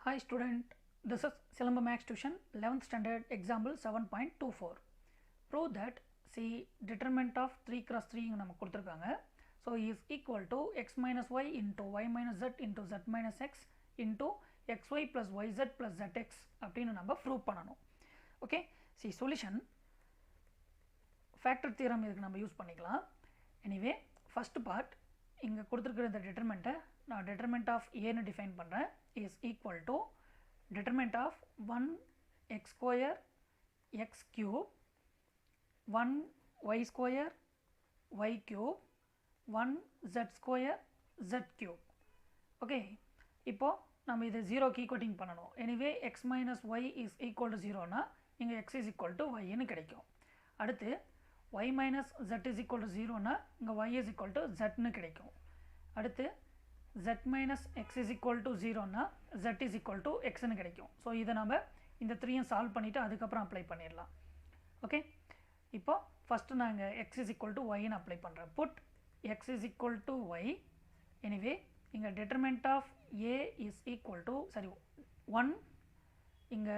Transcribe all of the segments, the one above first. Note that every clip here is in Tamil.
Hi student, this is Silamba Max Tuition 11th standard example 7.24. Prove that see determinant of 3 cross 3 நம்ம கொடுத்திருக்காங்க. So is equal to x minus y into y minus z into z minus x into xy plus yz plus zx அப்படின்னு நம்ம prove பண்ணணும். Okay, see solution factor theorem இதுக்கு நம்ம யூஸ் பண்ணிக்கலாம். Anyway, first part இங்க கொடுத்திருக்கிற இந்த determinant நான் determinant of a னு define பண்றேன் is equal to determinant of 1 x square x cube 1 y square y cube 1 z square z cube. Okay, இப்போ நம்ம இதை 0 க்கு ஈக்குவேட்டிங் பண்ணணும். Anyway x minus y is equal to 0 னா இங்க x is equal to y னு கிடைக்கும். அடுத்து y minus z is equal to 0 னா இங்க y is equal to z னு கிடைக்கும். அடுத்து z minus x is equal to 0 னா z is equal to x னு கிடைக்கும். ஸோ இதை நம்ம இந்த 3 சால்வ் பண்ணிவிட்டு அதுக்கப்புறம் அப்ளை பண்ணிடலாம். ஓகே, இப்போ ஃபஸ்ட்டு நாங்கள் x is equal to y னு அப்ளை பண்ணுறேன். Put x is equal to y. Anyway இங்கே determinant of a is equal to 1. இங்கே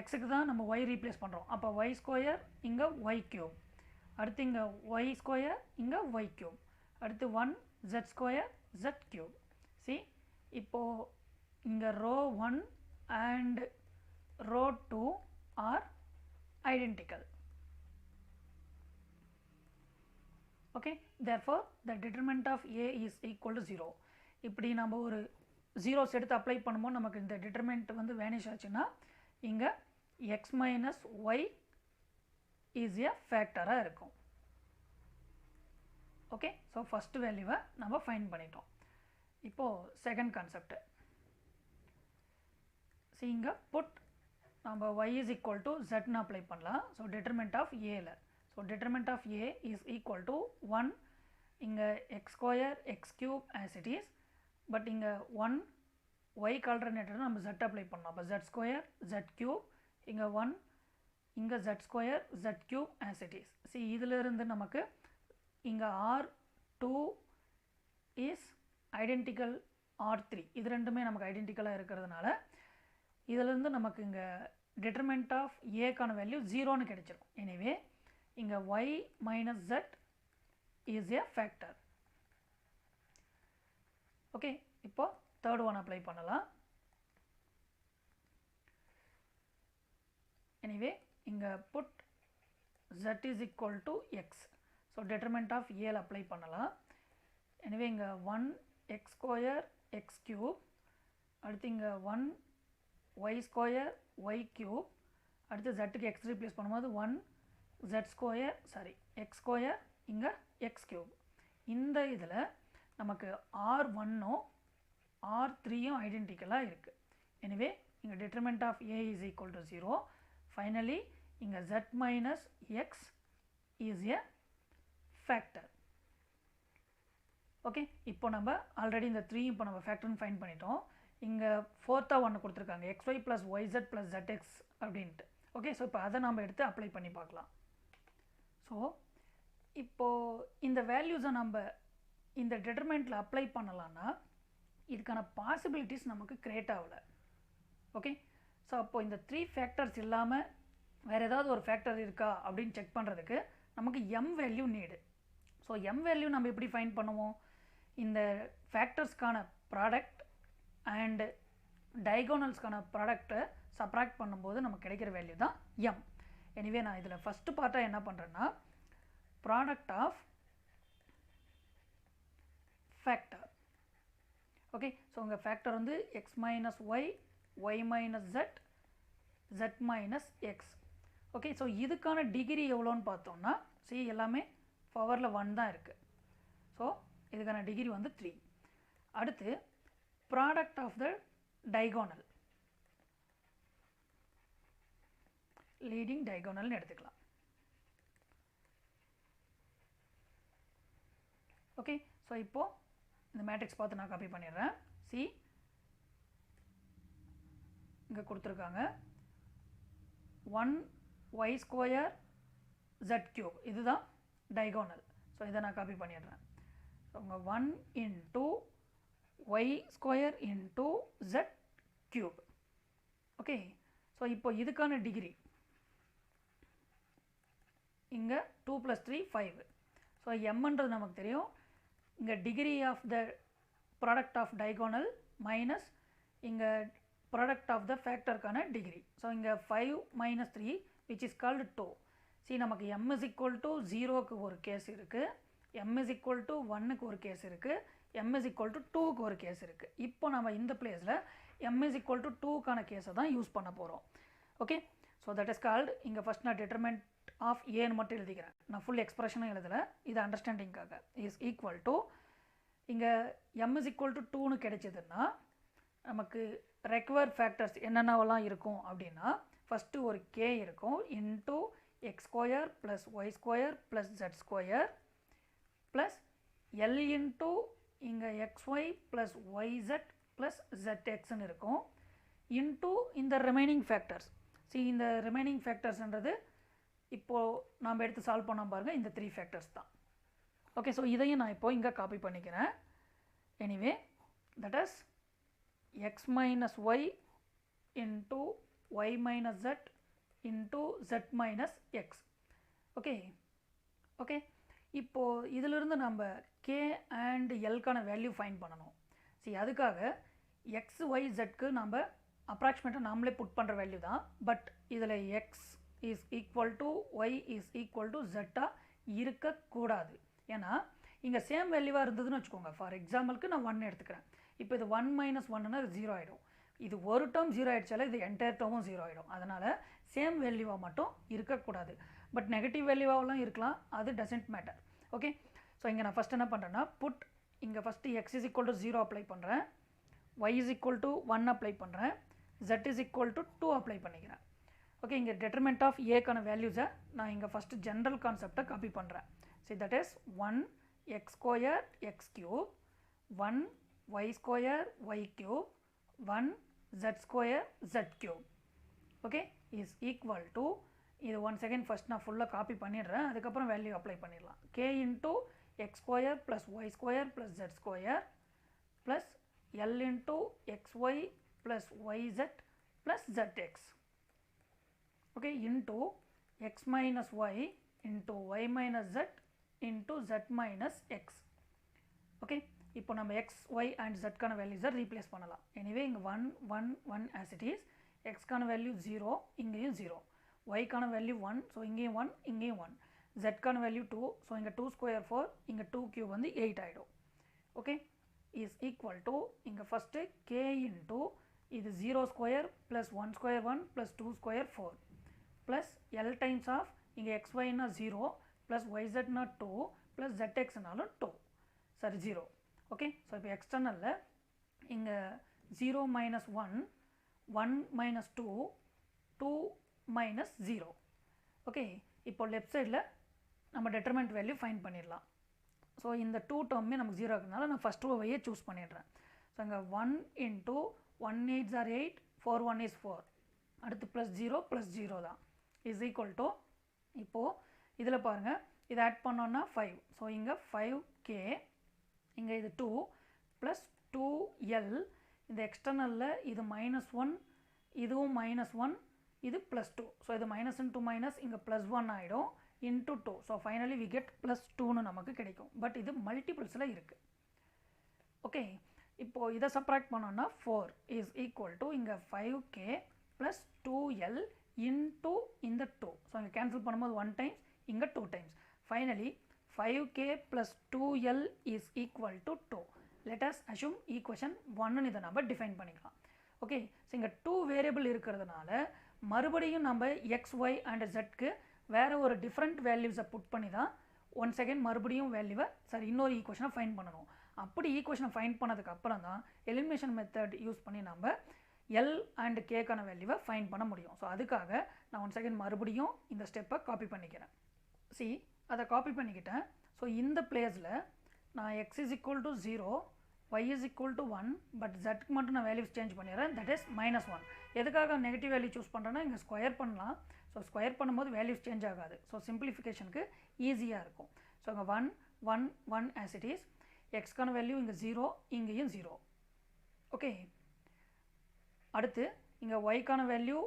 எக்ஸுக்கு தான் நம்ம y ரீப்ளேஸ் பண்ணுறோம். அப்போ y ஸ்கொயர் இங்கே y கியூப், அடுத்து இங்கே y ஸ்கொயர் இங்கே y கியூப், அடுத்து 1 z square z cube. See, இப்போ இங்க row 1 and row 2 are identical. Okay, therefore the determinant of a is equal to 0. இப்படி நம்ம ஒரு zeros எடுத்து அப்ளை பண்ணும்போது நமக்கு இந்த determinant வந்து vanish ஆச்சுன்னா இங்க x minus y is a factor இருக்கும். Okay, so first value நம்ம find பண்ணிட்டோம். இப்போ செகண்ட் கான்செப்ட் இங்கே புட் நம்ம y is equal to z னு அப்ளை பண்ணலாம். ஸோ determinant of a ல so determinant of a is equal to 1 இங்கே x square x cube as it is, but இங்கே 1 y கால்டர்னேட்டர் நம்ம z அப்ளை பண்ணலாம். அப்போ z ஸ்கொயர் z கியூப் இங்கே 1 இங்கே z square z cube as it is. see இதிலிருந்து நமக்கு இங்கே r2 is identical R3, இது ரெண்டுமே நமக்கு ஐடென்டிக்கலாக இருக்கிறதுனால இதிலிருந்து நமக்கு இங்கே determinant of a கான வேல்யூ 0 னு கிடைச்சிரும். எனவே இங்கே y minus z is a factor. Okay, இப்போ தேர்ட் ஒன் அப்ளை பண்ணலாம். எனவே இங்கே put z is equal to x. So determinant of a ல அப்ளை பண்ணலாம். எனவே இங்கே 1 x ஸ்கொயர் x கியூப், அடுத்து இங்கே 1 y ஸ்கொயர் y கியூப், அடுத்து zக்கு x ரீப்ளேஸ் பண்ணும்போது 1 z ஸ்கொயர் x ஸ்கொயர் இங்கே x கியூப். இந்த இதில் நமக்கு r1ம் r3யும் ஐடென்டிக்கலாக இருக்குது. எனவே இங்கே determinant of a is equal to 0. Finally இங்கே z minus x is a factor. Okay, இப்போ நம்ம ஆல்ரெடி இந்த 3 இப்போ நம்ம ஃபேக்டர்னு ஃபைண்ட் பண்ணிட்டோம். இங்கே ஃபோர்த்தாக ஒன்று கொடுத்துருக்காங்க xy plus yz plus zx அப்படின்ட்டு. ஓகே, ஸோ இப்போ அதை நம்ம எடுத்து அப்ளை பண்ணி பார்க்கலாம். ஸோ இப்போது இந்த வேல்யூஸை நம்ம இந்த டெட்டர்மெண்ட்டில் அப்ளை பண்ணலான்னா இதுக்கான பாசிபிலிட்டிஸ் நமக்கு க்ரியேட் ஆகலை. ஓகே, ஸோ அப்போது இந்த 3 ஃபேக்டர்ஸ் இல்லாமல் வேறு ஏதாவது ஒரு ஃபேக்டர் இருக்கா அப்படின்னு செக் பண்ணுறதுக்கு நமக்கு m value need. So m value நம்ம எப்படி ஃபைண்ட் பண்ணுவோம்? இந்த ஃபேக்டர்ஸ்க்கான ப்ராடக்ட் அண்ட் டயகோனல்ஸ்க்கான ப்ராடக்ட்டை சப்ராக்ட் பண்ணும்போது நமக்கு கிடைக்கிற வேல்யூ தான் m. எனிவே நான் இதில் ஃபஸ்ட்டு பார்ட்டாக என்ன பண்ணுறேன்னா product of factor. Okay, so உங்கள் ஃபேக்டர் வந்து x minus y, y minus z, z minus x. Okay, so இதுக்கான டிகிரி எவ்வளோன்னு பார்த்தோம்னா எல்லாமே பவரில் 1 தான் இருக்குது. ஸோ இதுக்கான டிகிரி வந்து 3. அடுத்து product of the diagonal, leading டைகோனல்னு எடுத்துக்கலாம். ஓகே, ஸோ இப்போது இந்த மேட்ரிக்ஸ் பார்த்து நான் காப்பி பண்ணிடுறேன். சி இங்கே கொடுத்துருக்காங்க 1 y ஸ்கொயர் z கியூப், இதுதான் டைகோனல். ஸோ இதை நான் காப்பி பண்ணிடுறேன். ஸோ உங்க 1 into y square into z cube. Okay. So இப்போ இதுக்கான டிகிரி இங்கே 2 + 3 5. ஸோ எம்ன்றது நமக்கு தெரியும். இங்கே degree of the product of diagonal minus இங்கே ப்ராடக்ட் ஆஃப் த ஃபேக்டருக்கான டிகிரி. ஸோ இங்கே 5 - 3 which is called 2. See நமக்கு m is equal to 0க்கு ஒரு கேஸ் இருக்குது, m is equal to 1க்கு ஒரு கேஸ் இருக்குது, m is equal to 2க்கு ஒரு கேஸ் இருக்குது. இப்போ நம்ம இந்த பிளேஸில் m is equal to 2க்கான கேஸை தான் யூஸ் பண்ண போகிறோம். Okay. So that is called இங்கே ஃபஸ்ட் நான் டிட்டர்மெண்ட் ஆஃப் ஏன்னு மட்டும் எழுதிக்கிறேன், நான் ஃபுல் எக்ஸ்பிரஷனும் எழுதலை, இது அண்டர்ஸ்டாண்டிங்காக. இஸ் ஈக்குவல் டு இங்கே m is equal to 2ன்னு கிடைச்சதுன்னா நமக்கு ரெக்வயர்ட் ஃபேக்டர்ஸ் என்னென்னவெல்லாம் இருக்கும் அப்படின்னா ஃபஸ்ட்டு ஒரு k இருக்கும் into x² + y² + z² plus l into இங்கே xy + yz + zxன்னு இருக்கும் இன்ட்டு இந்த ரிமைனிங் ஃபேக்டர்ஸ். இந்த ரிமைனிங் ஃபேக்டர்ஸ்ன்றது இப்போது நாம் எடுத்து சால்வ் பண்ண பாருங்கள், இந்த 3 ஃபேக்டர்ஸ் தான். ஓகே. ஸோ இதையும் நான் இப்போது இங்கே காப்பி பண்ணிக்கிறேன். Anyway that is x - y into y - z into z - x. Okay. Okay. இப்போது இதிலிருந்து நம்ம k அண்ட் எல்க்கான வேல்யூ ஃபைண்ட் பண்ணணும். அதுக்காக x y zக்கு நம்ம அப்ராக்சிமேட்டாக நாமளே புட் பண்ணுற வேல்யூ தான். பட் இதில் x is equal to y is equal to z இருக்கக்கூடாது. ஏன்னா இங்கே சேம் வேல்யூவாக இருந்ததுன்னு வச்சுக்கோங்க. ஃபார் எக்ஸாம்பிளுக்கு நான் 1 எடுத்துக்கிறேன். இப்போ இது 1 - 1ன்னா அது 0 ஆகிடும். இது ஒரு டேர்ம் 0 ஆகிடுச்சால இது என்டையர் டேர்மும் 0 ஆகிடும். அதனால் சேம் வேல்யூவாக மட்டும் இருக்கக்கூடாது. பட் நெகட்டிவ் வேல்யூவாகலாம் இருக்கலாம், அது டசன்ட் மேட்டர். ஓகே. ஸோ இங்கே நான் ஃபஸ்ட் என்ன பண்ணுறேன்னா புட் இங்கே first x is equal to 0 apply பண்ணுறேன், y is equal to 1 apply பண்ணுறேன், z is equal to 2 apply பண்ணிக்கிறேன். ஓகே. இங்கே டிட்டர்மெண்ட் ஆஃப் ஏக்கான வேல்யூஸை நான் இங்கே ஃபஸ்ட்டு ஜென்ரல் கான்செப்டை காப்பி பண்ணுறேன். That is 1 x² x³ 1 y² y³ 1 z² z³. Okay. Is equal to இது ஒன்ஸ் அகெயின் ஃபஸ்ட் நான் ஃபுல்லாக காப்பி பண்ணிடுறேன், அதுக்கப்புறம் வேல்யூ அப்ளை பண்ணிடலாம். k into x² + y² + z² plus l into xy + yz + zx. Okay. Into x - y into y - z into z - x. Okay. இப்போ நம்ம x y அண்ட் zக்கான வேல்யூஸை ரீப்ளேஸ் பண்ணலாம். எனிவே இங்கே 1 1 1 ஆஸ் இட் இஸ், xக்கான வேல்யூ 0, இங்கேயும் 0, yக்கான வேல்யூ 1, ஸோ இங்கேயும் 1, இங்கேயும் 1, zக்கான வேல்யூ 2, ஸோ இங்கே 2² 4, இங்கே 2³ வந்து 8 ஆகிடும். ஓகே. இஸ் ஈக்குவல் டு இங்கே ஃபஸ்ட்டு k இன்ட்டு இது 0² + 1² 1 + 2² 4 ப்ளஸ் l டைம்ஸ் ஆஃப் இங்கே xyனா 0 ப்ளஸ் yzனா 2 ப்ளஸ் zxனாலும் 2, சரி 0. ஓகே. ஸோ இப்போ எக்ஸ்டர்னலில் இங்கே 0 - 1 1 - 2 2 - 0. ஓகே. இப்போ லெஃப்ட் சைடில் நம்ம டிட்டர்மெண்ட் வேல்யூ ஃபைண்ட் பண்ணிடலாம். ஸோ இந்த 2 டேர்மே நமக்கு 0 இருக்கிறதுனால நான் ஃபஸ்ட் ரோவையே சூஸ் பண்ணிடுறேன். ஸோ இங்கே 1 இன்ட்டு 1 8s are 8 4 1 is 4, அடுத்து ப்ளஸ் 0 + 0 தான் இஸ் ஈக்குவல் டு இப்போது இதில் பாருங்கள் இதை ஆட் பண்ணோன்னா 5. ஸோ இங்கே 5k, இங்கே இது 2 ப்ளஸ் 2l, இந்த எக்ஸ்டர்னலில் இது -1, இதுவும் -1, இது +2. ஸோ இது மைனஸ் இன்ட்டு மைனஸ் இங்கே +1 ஆகிடும் into 2. So finally we get +2ன்னு நமக்கு கிடைக்கும். பட் இது மல்டிபிள்ஸில் இருக்குது. ஓகே. இப்போது இதை சப்ராக்ட் பண்ணோன்னா 4 இஸ் ஈக்குவல் டு இங்கே 5k ப்ளஸ் 2l இன்ட்டு இந்த 2. ஸோ இங்கே கேன்சல் பண்ணும்போது 1 டைம்ஸ், இங்கே 2 times. Finally 5k plus 2l is equal to 2. Let us assume equation 1ன்னு இதை நம்ம டிஃபைன் பண்ணிக்கலாம். ஓகே. ஸோ இங்கே 2 வேரியபிள் இருக்கிறதுனால மறுபடியும் நம்ம எக்ஸ் ஒய் அண்ட் ஜெட்க்கு வேறு ஒரு டிஃப்ரெண்ட் வேல்யூஸை புட் பண்ணி தான் ஒன் செகண்ட் மறுபடியும் வேல்யூவை இன்னொரு ஈக்குவேஷனை ஃபைண்ட் பண்ணணும். அப்படி ஈக்குவேஷனை ஃபைண்ட் பண்ணதுக்கு அப்புறம் தான் எலிமினேஷன் மெத்தட் யூஸ் பண்ணி நம்ம எல் அண்ட் கேக்கான வேல்யூவை ஃபைண்ட் பண்ண முடியும். ஸோ அதுக்காக நான் ஒன் செகண்ட் மறுபடியும் இந்த ஸ்டெப்பை காப்பி பண்ணிக்கிறேன். அதை காப்பி பண்ணிக்கிட்டேன். ஸோ இந்த பிளேஸில் நான் x is equal to 0, y is equal to 1, but zக்கு மட்டும் நான் வேல்யூஸ் சேஞ்ச் பண்ணிடுறேன், தட் இஸ் -1. எதுக்காக நெகட்டிவ் வேல்யூ சூஸ் பண்ணுறேன்னா இங்கே ஸ்கொயர் பண்ணலாம். ஸோ ஸ்கொயர் பண்ணும்போது வேல்யூஸ் சேஞ்ச் ஆகாது. ஸோ சிம்பிளிஃபிகேஷனுக்கு ஈஸியாக இருக்கும். ஸோ இங்கே 1 1 1 ஆஸ் இட் இஸ், எக்ஸ்க்கான வேல்யூ இங்கே 0, இங்கேயும் 0. ஓகே. அடுத்து இங்கே ஒய்க்கான வேல்யூ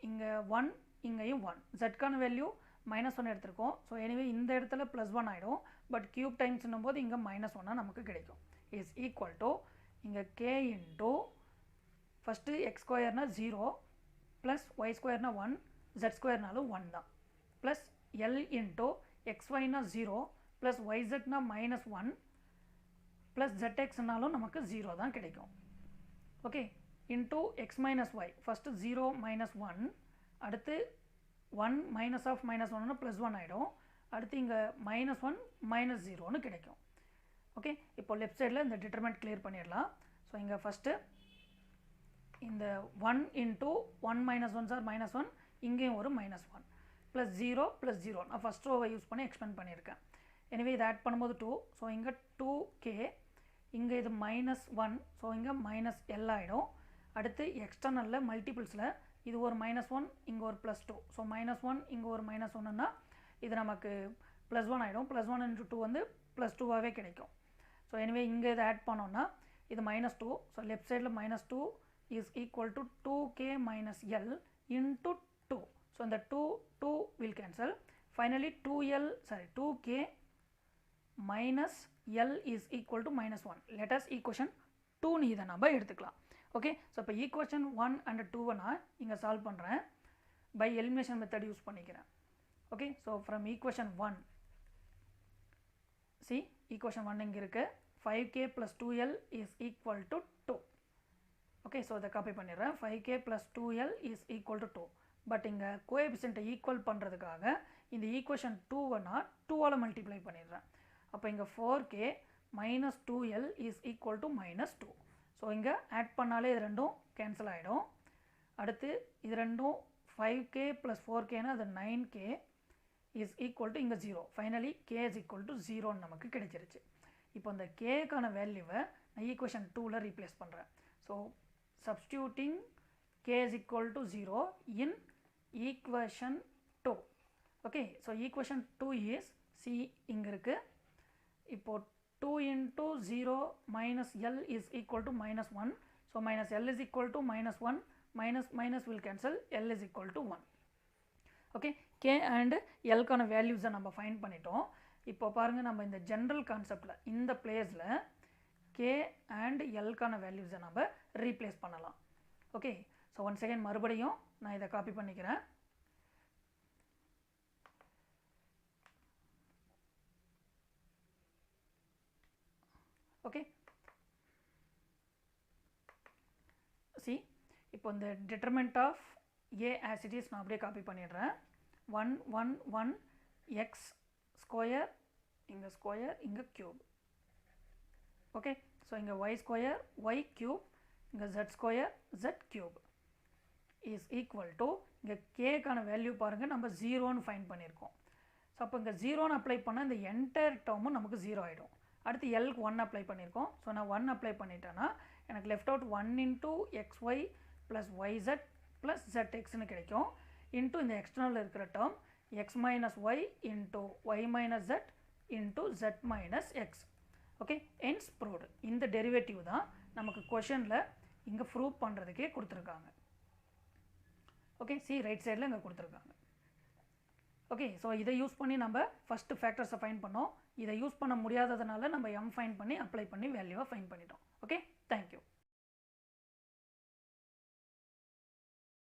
இங்கே 1, இங்கேயும் 1, ஜெட்கான வேல்யூ -1 எடுத்திருக்கோம். ஸோ எனிவே இந்த இடத்துல +1 ஆகிடும். பட் கியூப் டைம்ஸ்னும் போது இங்கே -1 நமக்கு கிடைக்கும். இஸ் ஈக்குவல் டு இங்கே k இன்ட்டு ஃபஸ்ட்டு x ஸ்கொயர்னா 0 ப்ளஸ் ஒய் ஸ்கொயர்னா 1, z ஸ்கொயர்னாலும் 1 தான், ப்ளஸ் எல் இன்ட்டு xyனா 0 ப்ளஸ் yzனா -1 ப்ளஸ் zxனாலும் நமக்கு 0 தான் கிடைக்கும். Okay, into x minus y, first 0 - 1, அடுத்து 1 மைனஸ் ஆஃப் -1னா +1 ஆகிடும். அடுத்து இங்கே -1 -0ன்னு கிடைக்கும். ஓகே, இப்போ லெஃப்ட் சைடில் இந்த டிட்டர்மெண்ட் கிளியர் பண்ணிடலாம். ஸோ இங்கே ஃபஸ்ட்டு இந்த 1 இன்ட்டு 1 - 1 சார் -1, இங்கேயும் ஒரு -1 ப்ளஸ் 0 ப்ளஸ் 0. நான் ஃபஸ்ட் ரோவை யூஸ் பண்ணி எக்ஸ்பெண்ட் பண்ணியிருக்கேன். எனவே இதை ஆட் பண்ணும்போது 2, ஸோ இங்கே 2k, இங்கே இது -1, ஸோ இங்கே -l ஆகிடும். அடுத்து எக்ஸ்டர்னலில் மல்டிபிள்ஸில் இது ஒரு -1, இங்கே ஒரு +2, ஸோ -1 இங்கே ஒரு -1ன்னா இது நமக்கு +1 ஆகிடும். +1 × 2 வந்து +2ஆகவே கிடைக்கும். ஸோ எனவே இங்கே இதை ஆட் பண்ணோன்னா இது -2, ஸோ லெஃப்ட் சைடில் -2 is equal to 2k - l into 2. So இந்த 2 will cancel. Finally 2k - l is equal to -1. Let's equation 2ன்னு இதை நம்ம எடுத்துக்கலாம். ஓகே, ஸோ இப்போ ஈக்குவேஷன் 1 and 2 நான் இங்கே சால்வ் பண்ணுறேன். பை எலிமினேஷன் மெத்தட் யூஸ் பண்ணிக்கிறேன். Okay, so from equation 1, see equation 1 இங்கே இருக்குது. 5k + 2l is equal to 2. Okay, so இதை காப்பி பண்ணிடுறேன். 5k + 2l is equal to 2. But இங்கே கோஎஃபிஷியன்ட்டை ஈக்குவல் பண்ணுறதுக்காக இந்த ஈக்குவேஷன் 2வை நான் 2ஆல் மல்டிப்ளை பண்ணிடுறேன். அப்போ இங்கே 4k - 2l is equal to -2. So இங்கே ஆட் பண்ணாலே இது ரெண்டும் கேன்சல் ஆகிடும். அடுத்து இது ரெண்டும் 5k + 4kனா அது 9k இஸ் ஈக்குவல் டு இங்கே 0. Finally k is equal to 0ன்னு நமக்கு கிடைச்சிருச்சு. இப்போ இந்த கேக்கான வேல்யூவை நான் ஈக்குவேஷன் 2ல் ரீப்ளேஸ் பண்ணுறேன். So substituting k is equal to 0 in equation 2. Okay, so equation 2 is C இங்கே இருக்குது. இப்போது 2 × 0 - l is equal to -1. So -l is equal to -1, minus will cancel, l is equal to 1. Okay, k and l கான வேல்யூஸை நம்ம ஃபைண்ட் பண்ணிட்டோம். இப்போ பாருங்கள், நம்ம இந்த ஜென்ரல் கான்செப்டில் இந்த பிளேஸில் k and l கான வேல்யூஸை நம்ம ரீப்ளேஸ் பண்ணலாம். ஓகே, ஸோ ஒன் செகண்ட் மறுபடியும் நான் இதை காப்பி பண்ணிக்கிறேன். ஓகே, சி இப்போ இந்த determinant of a as it is நான் அப்படியே காப்பி பண்ணிடுறேன். 1 1 1 x ஸ்கொயர், இங்கே ஸ்கொயர், இங்கே க்யூப். ஓகே, ஸோ இங்கே y ஸ்கொயர் y க்யூப், இங்கே z square z cube is equal to இங்கே கேக்கான வேல்யூ பாருங்கள், நம்ம 0ன்னு ஃபைண்ட் பண்ணியிருக்கோம். ஸோ அப்போ இங்கே 0ன்னு அப்ளை பண்ணால் இந்த என்டையர் டேர்மும் நமக்கு 0 ஆகிடும். அடுத்து எல்க்கு 1 அப்ளை பண்ணியிருக்கோம். ஸோ நான் 1 அப்ளை பண்ணிட்டேன்னா எனக்கு லெஃப்ட் அவுட் 1 × xy + yz + zxன்னு கிடைக்கும். இன்ட்டு இந்த எக்ஸ்டர்னல் இருக்கிற term x - y × y - z × z - x. Okay, hence proved. இந்த டெரிவேட்டிவ் தான் நமக்கு கொஷனில் இங்கே ப்ரூவ் பண்ணுறதுக்கே கொடுத்துருக்காங்க. ஓகே, சி ரைட் சைடில் இங்கே கொடுத்துருக்காங்க. ஓகே, ஸோ இதை யூஸ் பண்ணி நம்ம ஃபஸ்ட்டு ஃபேக்டர்ஸை ஃபைண்ட் பண்ணோம். இதை யூஸ் பண்ண முடியாததுனால நம்ம m ஃபைண்ட் பண்ணி அப்ளை பண்ணி வேல்யூவை ஃபைண்ட் பண்ணிட்டோம். Okay, thank you.